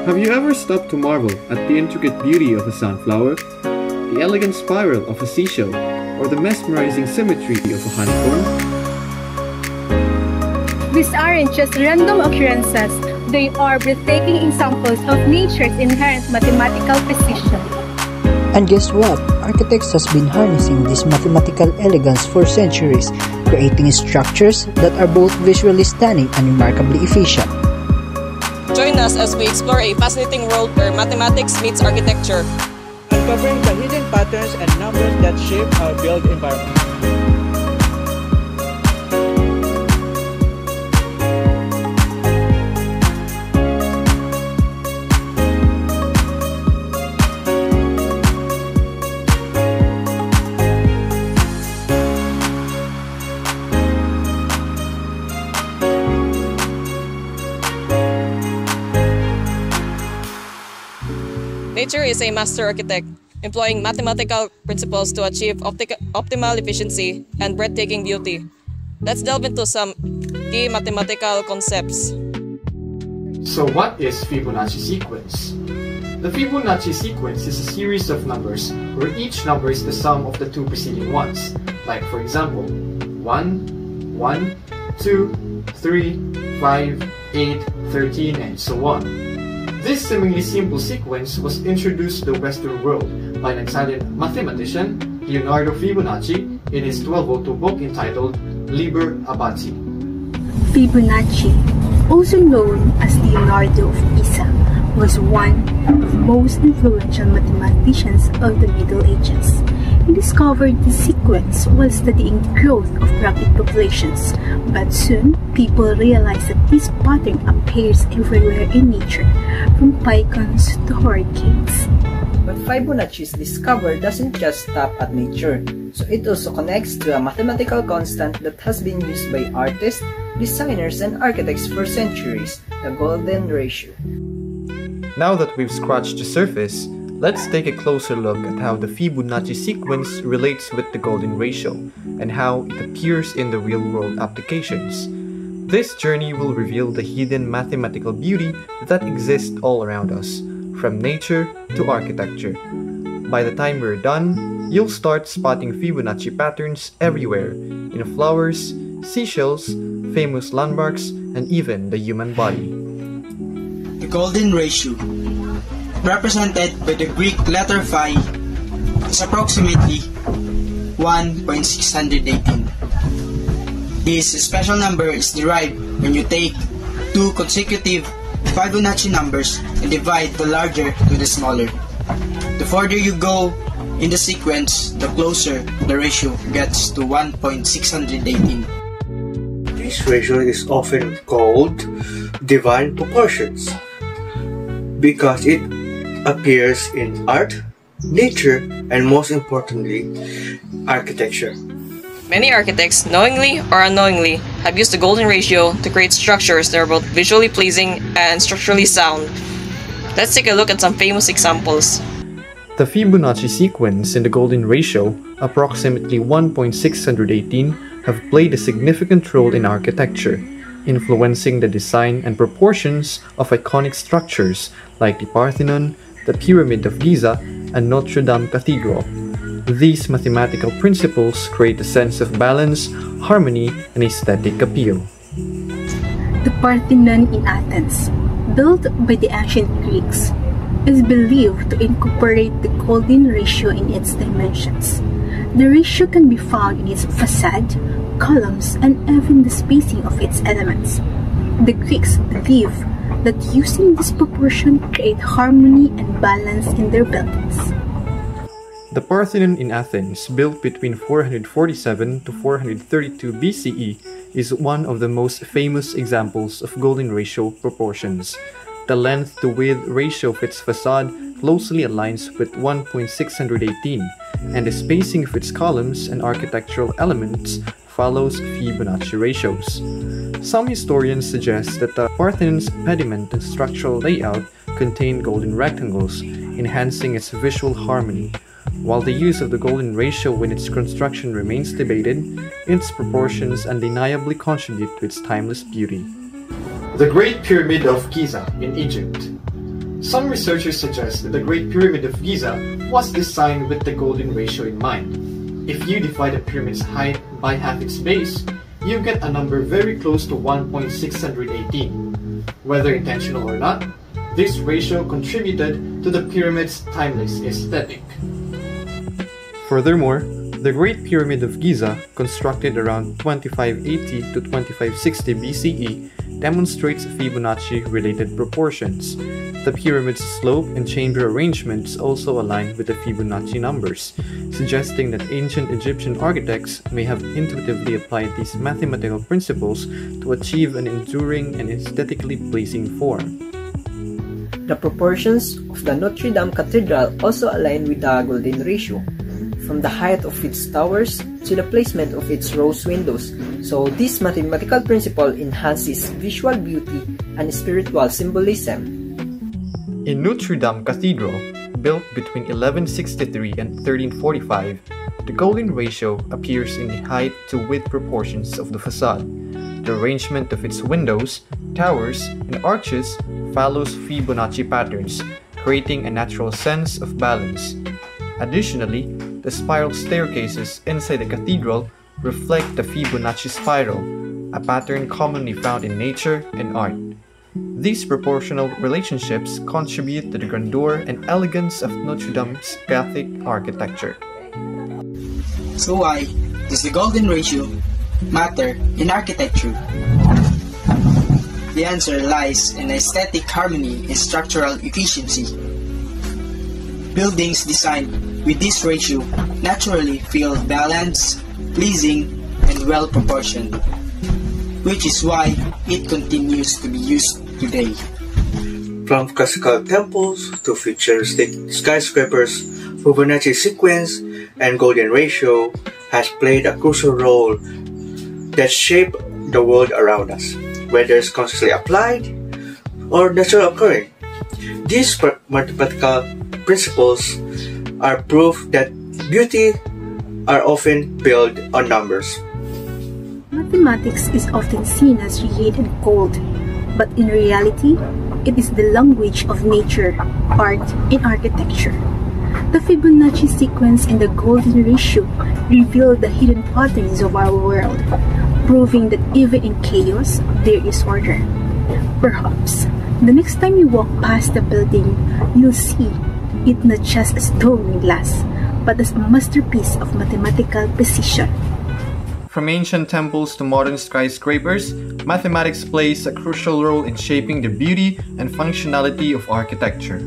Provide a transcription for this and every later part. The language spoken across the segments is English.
Have you ever stopped to marvel at the intricate beauty of a sunflower, the elegant spiral of a seashell, or the mesmerizing symmetry of a honeycomb? These aren't just random occurrences, they are breathtaking examples of nature's inherent mathematical precision. And guess what? Architects has been harnessing this mathematical elegance for centuries, creating structures that are both visually stunning and remarkably efficient. Join us as we explore a fascinating world where mathematics meets architecture, uncovering the hidden patterns and numbers that shape our built environment. Nature is a master architect, employing mathematical principles to achieve optimal efficiency and breathtaking beauty. Let's delve into some key mathematical concepts. So what is Fibonacci sequence? The Fibonacci sequence is a series of numbers where each number is the sum of the two preceding ones. Like for example, 1, 1, 2, 3, 5, 8, 13, and so on. This seemingly simple sequence was introduced to the Western world by an excited mathematician, Leonardo Fibonacci, in his 1202 book entitled Liber Abaci. Fibonacci, also known as Leonardo of Pisa, was one of the most influential mathematicians of the Middle Ages. He discovered the sequence while studying the growth of rocket populations, but soon people realized that this pattern appears everywhere in nature, from pythons to hurricanes. But Fibonacci's discovery doesn't just stop at nature, so it also connects to a mathematical constant that has been used by artists, designers, and architects for centuries, the golden ratio. Now that we've scratched the surface, let's take a closer look at how the Fibonacci sequence relates with the golden ratio and how it appears in the real-world applications. This journey will reveal the hidden mathematical beauty that exists all around us, from nature to architecture. By the time we're done, you'll start spotting Fibonacci patterns everywhere, in flowers, seashells, famous landmarks, and even the human body. The golden ratio, represented by the Greek letter phi, is approximately 1.618. This special number is derived when you take two consecutive Fibonacci numbers and divide the larger to the smaller. The further you go in the sequence, the closer the ratio gets to 1.618. This ratio is often called divine proportions because it appears in art, nature, and most importantly, architecture. Many architects, knowingly or unknowingly, have used the golden ratio to create structures that are both visually pleasing and structurally sound. Let's take a look at some famous examples. The Fibonacci sequence and the golden ratio, approximately 1.618, have played a significant role in architecture, influencing the design and proportions of iconic structures like the Parthenon, the Pyramid of Giza, and Notre Dame Cathedral. These mathematical principles create a sense of balance, harmony, and aesthetic appeal. The Parthenon in Athens, built by the ancient Greeks, is believed to incorporate the golden ratio in its dimensions. The ratio can be found in its facade, columns, and even the spacing of its elements. The Greeks believed that using this proportion create harmony and balance in their buildings. The Parthenon in Athens, built between 447 to 432 BCE, is one of the most famous examples of golden ratio proportions. The length to width ratio of its facade closely aligns with 1.618, and the spacing of its columns and architectural elements follows Fibonacci ratios. Some historians suggest that the Parthenon's pediment and structural layout contained golden rectangles, enhancing its visual harmony. While the use of the golden ratio in its construction remains debated, its proportions undeniably contribute to its timeless beauty. The Great Pyramid of Giza in Egypt. Some researchers suggest that the Great Pyramid of Giza was designed with the golden ratio in mind. If you divide the pyramid's height by half its base, you get a number very close to 1.618. Whether intentional or not, this ratio contributed to the pyramid's timeless aesthetic. Furthermore, the Great Pyramid of Giza, constructed around 2580 to 2560 BCE, demonstrates Fibonacci-related proportions. The pyramid's slope and chamber arrangements also align with the Fibonacci numbers, suggesting that ancient Egyptian architects may have intuitively applied these mathematical principles to achieve an enduring and aesthetically pleasing form. The proportions of the Notre Dame Cathedral also align with the golden ratio, from the height of its towers to the placement of its rose windows. So this mathematical principle enhances visual beauty and spiritual symbolism. In Notre Dame Cathedral, built between 1163 and 1345, the golden ratio appears in the height to width proportions of the facade. The arrangement of its windows, towers, and arches follows Fibonacci patterns, creating a natural sense of balance. Additionally, the spiral staircases inside the cathedral reflect the Fibonacci spiral, a pattern commonly found in nature and art. These proportional relationships contribute to the grandeur and elegance of Notre Dame's Gothic architecture. So why does the golden ratio matter in architecture? The answer lies in aesthetic harmony and structural efficiency. Buildings designed with this ratio naturally feel balanced, pleasing, and well-proportioned, which is why it continues to be used today. From classical temples to futuristic skyscrapers, Fibonacci sequence and golden ratio has played a crucial role that shaped the world around us, whether it's consciously applied or naturally occurring. These mathematical principles are proof that beauty are often built on numbers. Mathematics is often seen as rigid and cold, but in reality, it is the language of nature, art, and architecture. The Fibonacci sequence and the golden ratio reveal the hidden patterns of our world, proving that even in chaos, there is order. Perhaps, the next time you walk past the building, you'll see it not just as stone and glass, but as a masterpiece of mathematical precision. From ancient temples to modern skyscrapers, mathematics plays a crucial role in shaping the beauty and functionality of architecture.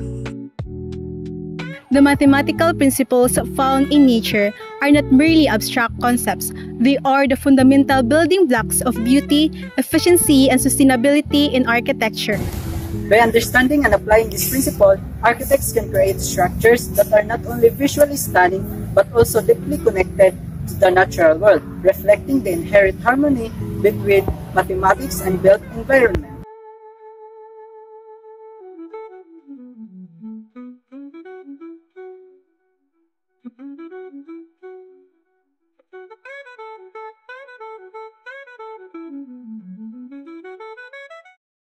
The mathematical principles found in nature are not merely abstract concepts. They are the fundamental building blocks of beauty, efficiency, and sustainability in architecture. By understanding and applying this principle, architects can create structures that are not only visually stunning but also deeply connected to the natural world, reflecting the inherent harmony between mathematics and built environment.